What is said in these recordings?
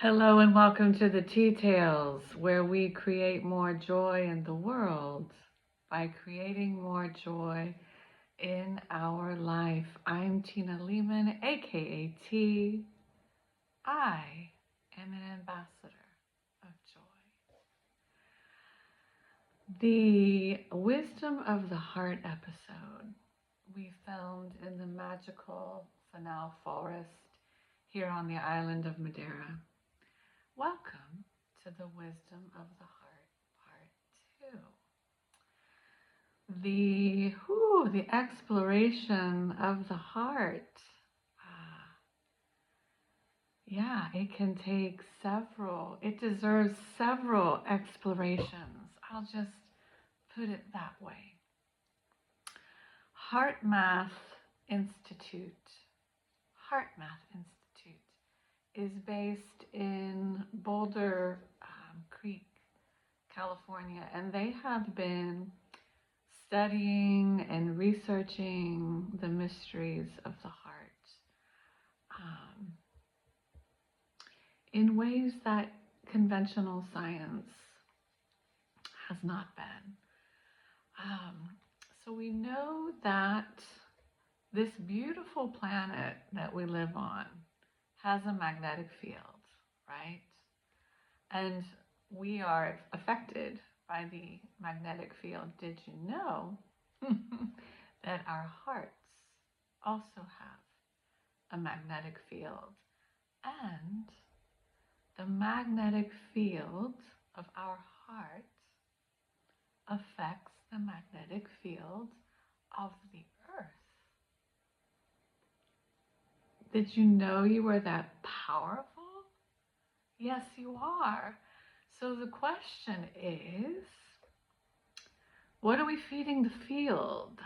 Hello and welcome to the Tea Tales, where we create more joy in the world by creating more joy in our life. I'm Tina Lehman, aka T. I am an ambassador of joy. The Wisdom of the Heart episode we filmed in the magical Fanal Forest here on the island of Madeira. Welcome to the Wisdom of the Heart, Part 2. The exploration of the heart. It can take it deserves several explorations. I'll just put it that way. HeartMath Institute is based in Boulder Creek, California, and they have been studying and researching the mysteries of the heart in ways that conventional science has not been. So we know that this beautiful planet that we live on has a magnetic field, right? And we are affected by the magnetic field. Did you know that our hearts also have a magnetic field? And the magnetic field of our heart affects the magnetic field of the earth. Did you know you were that powerful? Yes, you are. So the question is, what are we feeding the field?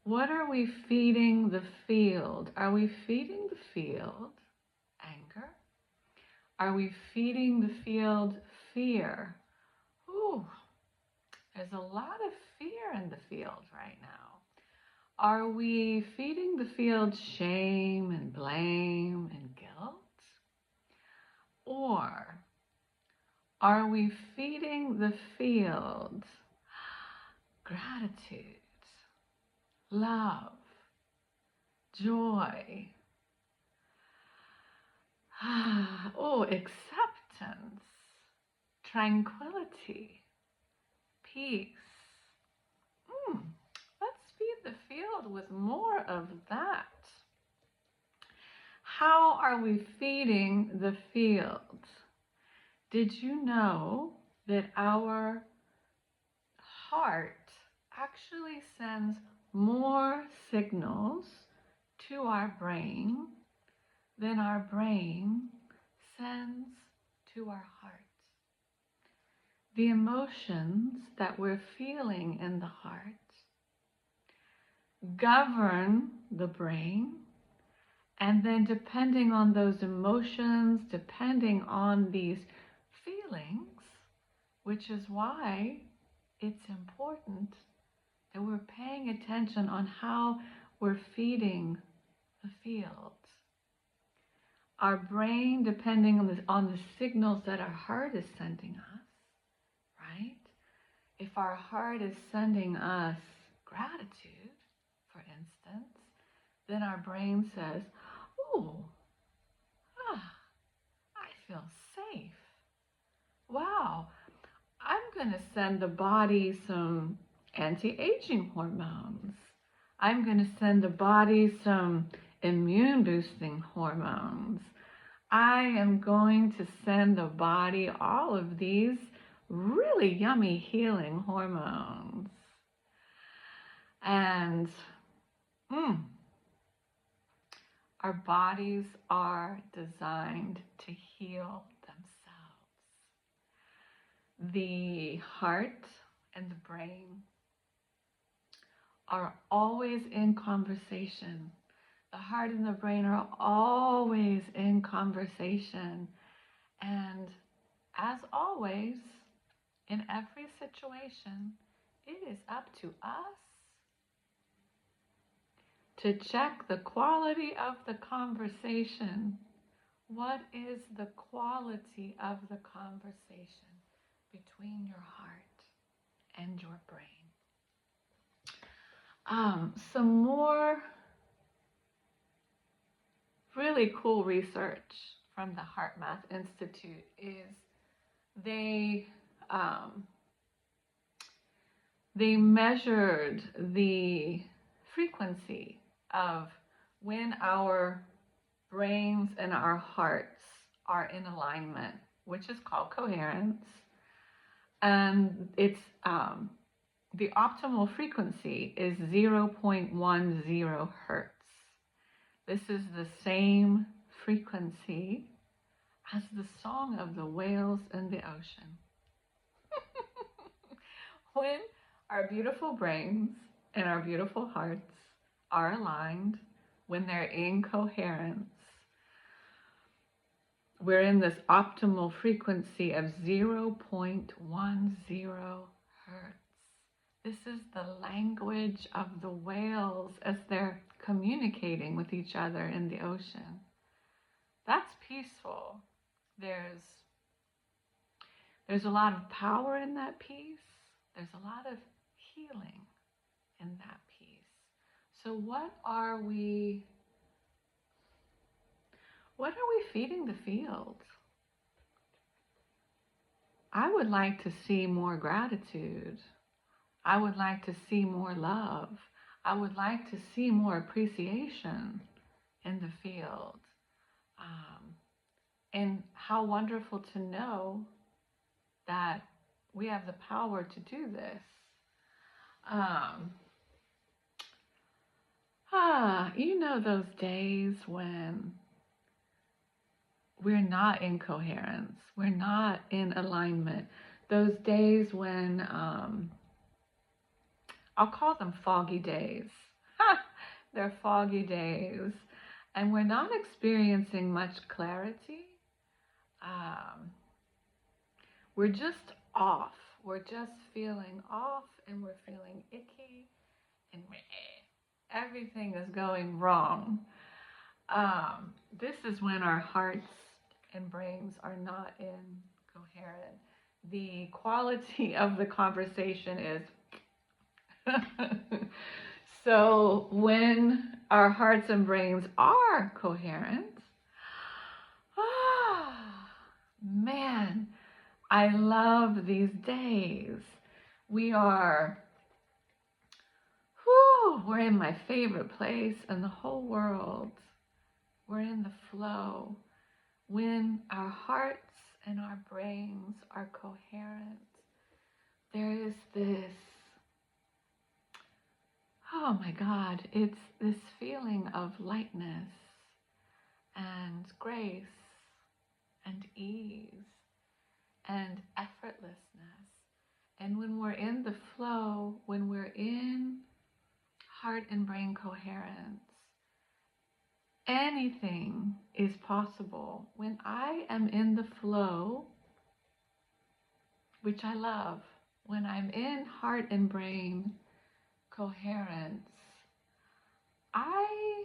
What are we feeding the field? Are we feeding the field anger? Are we feeding the field fear? There's a lot of fear in the field right now. Are we feeding the field shame and blame and guilt? Or are we feeding the field gratitude, love, joy, acceptance, tranquility, peace? Let's feed the field with more of that. How are we feeding the field? Did you know that our heart actually sends more signals to our brain than our brain sends to our heart? The emotions that we're feeling in the heart govern the brain, and then depending on those emotions, depending on these feelings, which is why it's important that we're paying attention on how we're feeding the field. Our brain, depending on the signals that our heart is sending us, right? If our heart is sending us gratitude, for instance, then our brain says, I feel safe. Wow, I'm going to send the body some anti-aging hormones. I'm going to send the body some immune boosting hormones. I am going to send the body all of these really yummy healing hormones. And our bodies are designed to heal themselves. The heart and the brain are always in conversation. The heart and the brain are always in conversation. And as always, in every situation, it is up to us to check the quality of the conversation What is the quality of the conversation between your heart and your brain? Some more really cool research from the Heart Math Institute is they um, they measured the frequency of when our brains and our hearts are in alignment, which is called coherence, and it's the optimal frequency is 0.10 hertz. This is the same frequency as the song of the whales in the ocean. When our beautiful brains and our beautiful hearts are aligned, when they're in coherence, we're in this optimal frequency of 0.10 hertz. This is the language of the whales as they're communicating with each other in the ocean. That's peaceful. There's a lot of power in that peace. There's a lot of healing in that peace. So what are we feeding the field? I would like to see more gratitude. I would like to see more love. I would like to see more appreciation in the field. And how wonderful to know that we have the power to do this. You know those days when we're not in coherence, we're not in alignment. Those days when, I'll call them foggy days. They're foggy days. And we're not experiencing much clarity. We're just off. We're just feeling off and we're feeling icky and everything is going wrong. This is when our hearts and brains are not in coherent. The quality of the conversation is so when our hearts and brains are coherent, man, I love these days. We're in my favorite place in the whole world. We're in the flow. When our hearts and our brains are coherent, there is this, oh my God, it's this feeling of lightness and grace and ease and effortlessness. And when we're in the flow, when we're in heart and brain coherence, anything is possible. When I am in the flow, which I love, when I'm in heart and brain coherence, I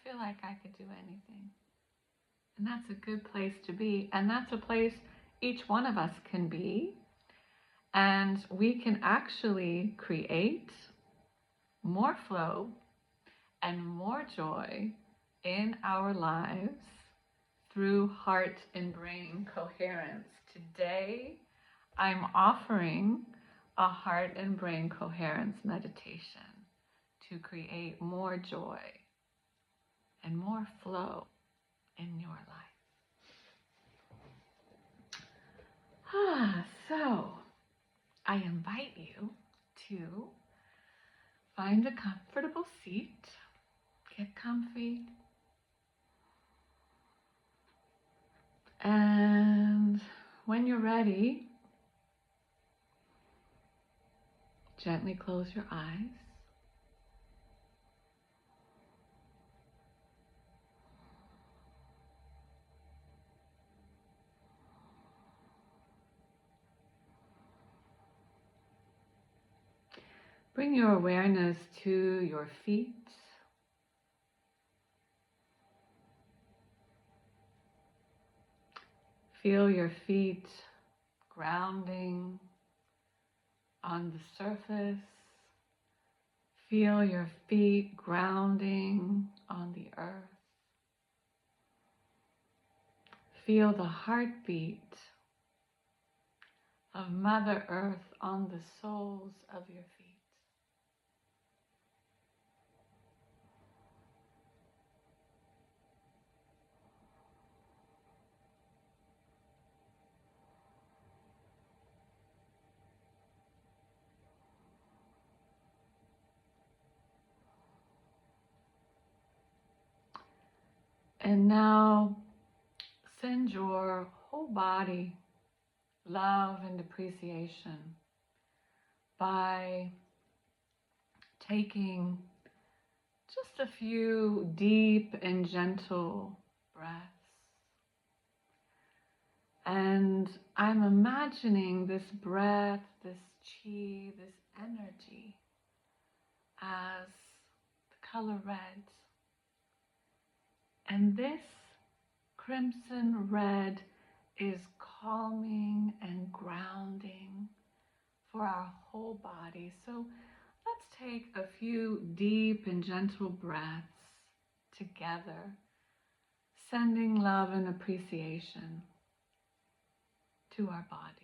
feel like I could do anything. And that's a good place to be. And that's a place each one of us can be. And we can actually create more flow and more joy in our lives through heart and brain coherence. Today, I'm offering a heart and brain coherence meditation to create more joy and more flow in your life. So, I invite you to find a comfortable seat, get comfy, and when you're ready, gently close your eyes. Bring your awareness to your feet. Feel your feet grounding on the surface. Feel your feet grounding on the earth. Feel the heartbeat of Mother Earth on the soles of your feet. And now send your whole body love and appreciation by taking just a few deep and gentle breaths. And I'm imagining this breath, this chi, this energy as the color red. And this crimson red is calming and grounding for our whole body. So let's take a few deep and gentle breaths together, sending love and appreciation to our bodies.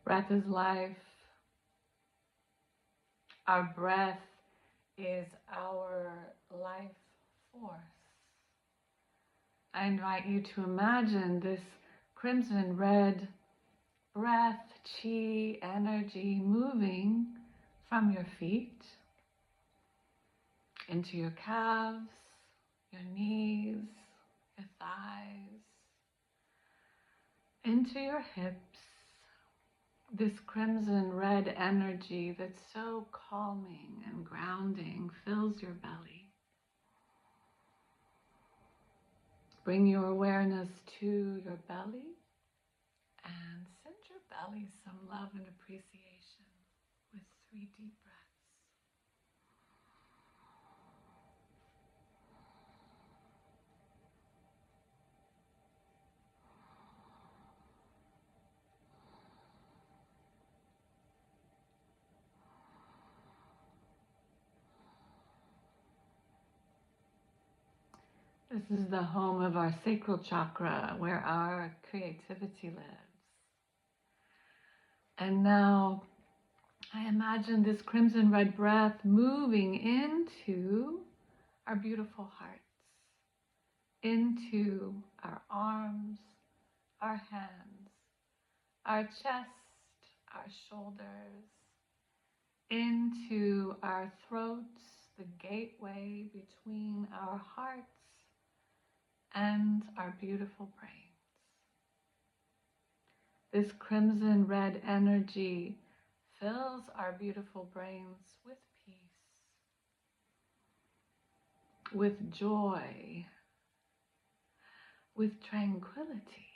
Breath is life. Our breath is our life force. I invite you to imagine this crimson red breath, chi, energy moving from your feet into your calves, your knees, your thighs, into your hips. This crimson red energy that's so calming and grounding fills your belly. Bring your awareness to your belly and send your belly some love and appreciation with 3 deep breaths. This is the home of our sacral chakra, where our creativity lives. And now I imagine this crimson red breath moving into our beautiful hearts, into our arms, our hands, our chest, our shoulders, into our throats, the gateway between our hearts and our beautiful brains. This crimson red energy fills our beautiful brains with peace, with joy, with tranquility.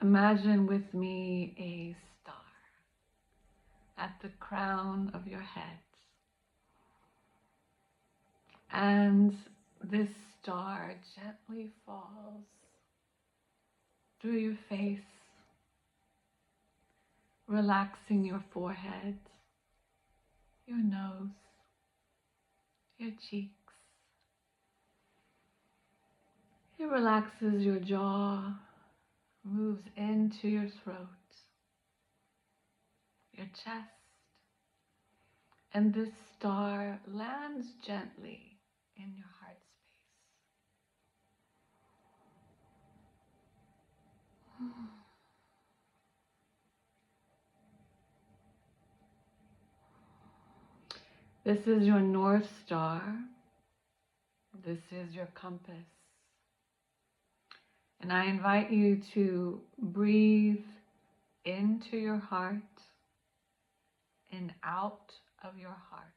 Imagine with me a star at the crown of your head. And this star gently falls through your face, relaxing your forehead, your nose, your cheeks. It relaxes your jaw, moves into your throat, your chest, and this star lands gently in your heart space. This is your North Star. This is your compass. And I invite you to breathe into your heart and out of your heart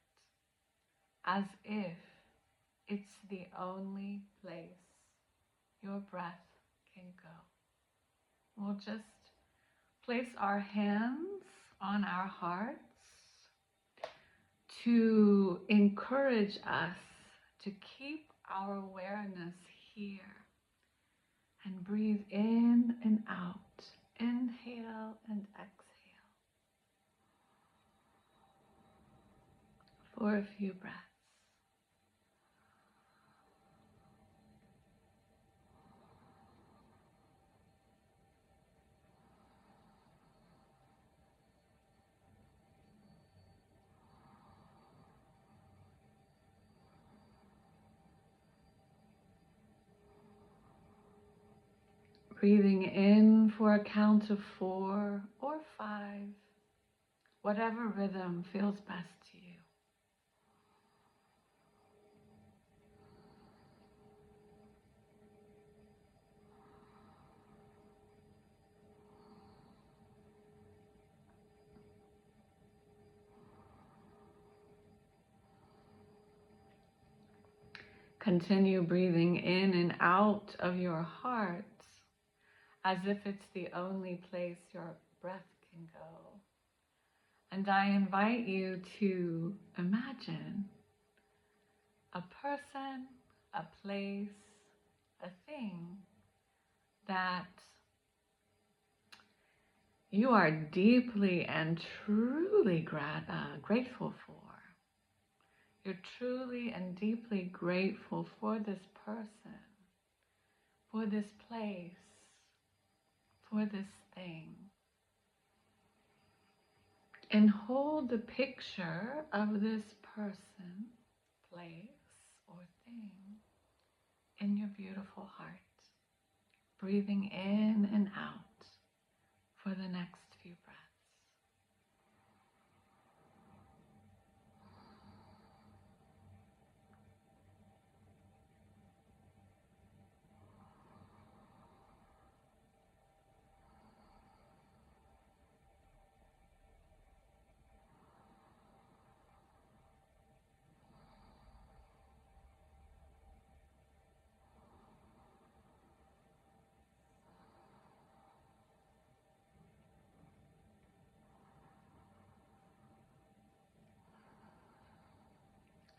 as if it's the only place your breath can go. We'll just place our hands on our hearts to encourage us to keep our awareness here and breathe in and out. Inhale and exhale for a few breaths. Breathing in for a count of 4 or 5, whatever rhythm feels best to you. Continue breathing in and out of your heart as if it's the only place your breath can go. And I invite you to imagine a person, a place, a thing that you are deeply and truly grateful for. You're truly and deeply grateful for this person, for this place, for this thing. And hold the picture of this person, place, or thing in your beautiful heart, breathing in and out for the next few breaths.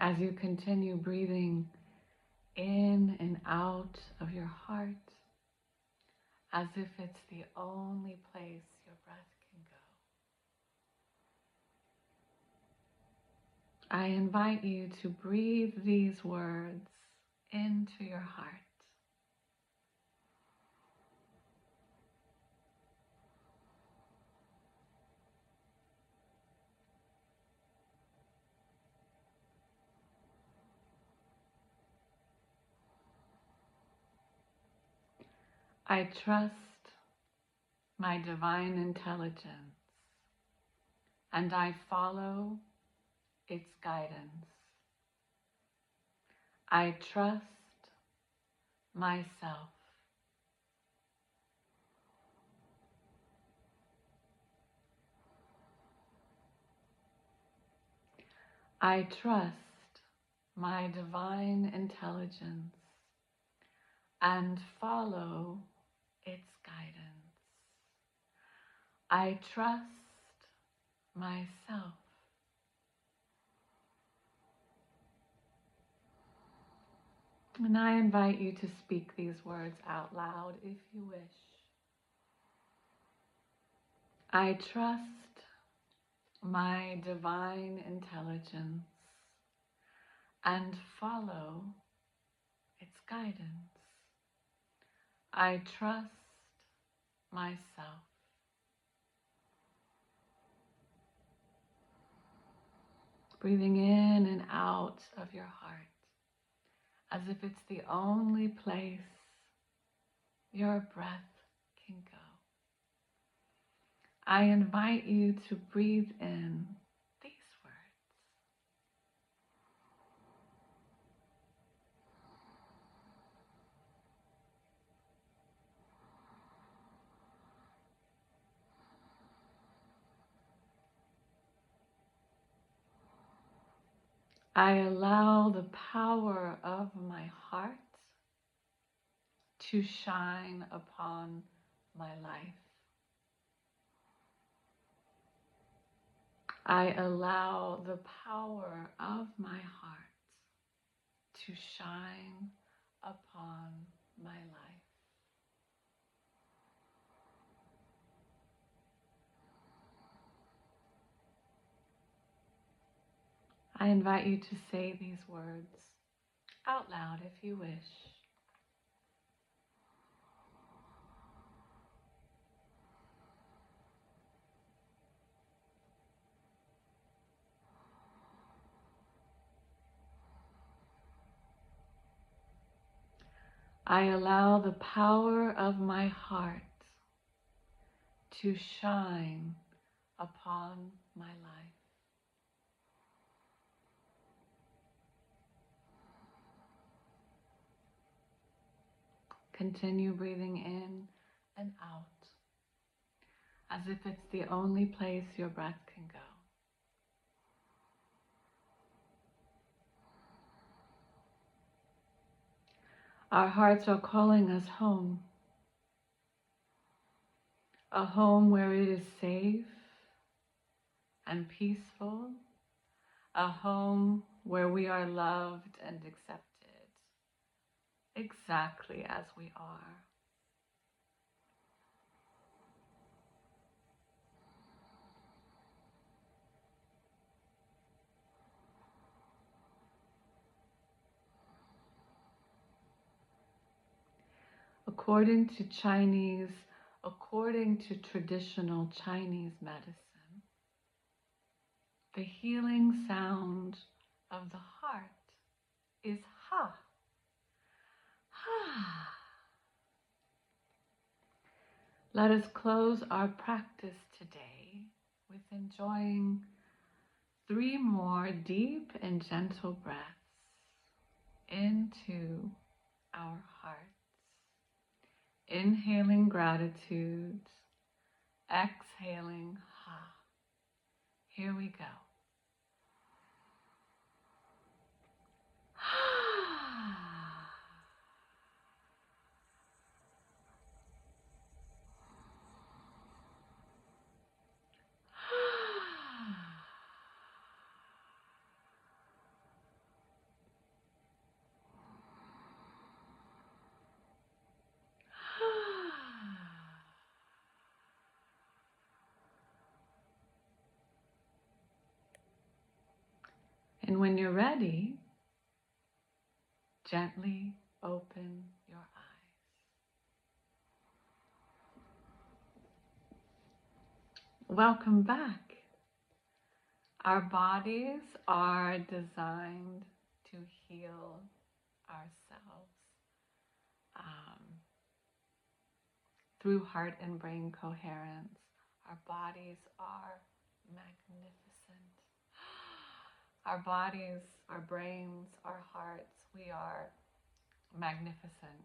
As you continue breathing in and out of your heart, as if it's the only place your breath can go, I invite you to breathe these words into your heart. I trust my divine intelligence, and I follow its guidance. I trust myself. I trust my divine intelligence and follow its guidance. I trust myself. And I invite you to speak these words out loud if you wish. I trust my divine intelligence and follow its guidance. I trust myself. Breathing in and out of your heart as if it's the only place your breath can go. I invite you to breathe in these words. I allow the power of my heart to shine upon my life. I allow the power of my heart to shine upon my life. I invite you to say these words out loud if you wish. I allow the power of my heart to shine upon my life. Continue breathing in and out as if it's the only place your breath can go. Our hearts are calling us home, a home where it is safe and peaceful, a home where we are loved and accepted exactly as we are. According to traditional Chinese medicine, the healing sound of the heart is ha. Ha. Let us close our practice today with enjoying 3 more deep and gentle breaths into our hearts. Inhaling gratitude, exhaling ha. Here we go. And when you're ready, gently open your eyes. Welcome back. Our bodies are designed to heal ourselves through heart and brain coherence. Our bodies are magnificent. Our bodies, our brains, our hearts, we are magnificent.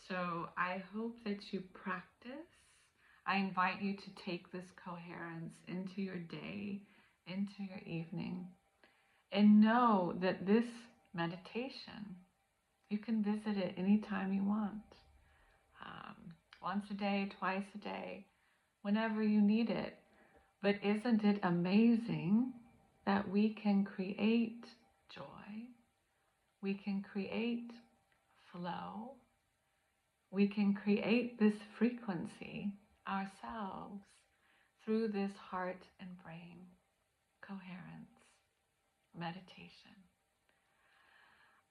So I hope that you practice. I invite you to take this coherence into your day, into your evening, and know that this meditation, you can visit it anytime you want. Once a day, twice a day, whenever you need it. But isn't it amazing that we can create joy? We can create flow. We can create this frequency ourselves through this heart and brain coherence meditation.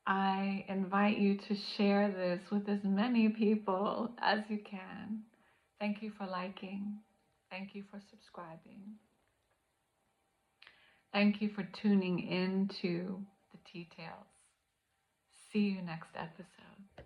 I invite you to share this with as many people as you can. Thank you for liking. Thank you for subscribing. Thank you for tuning into the details. See you next episode.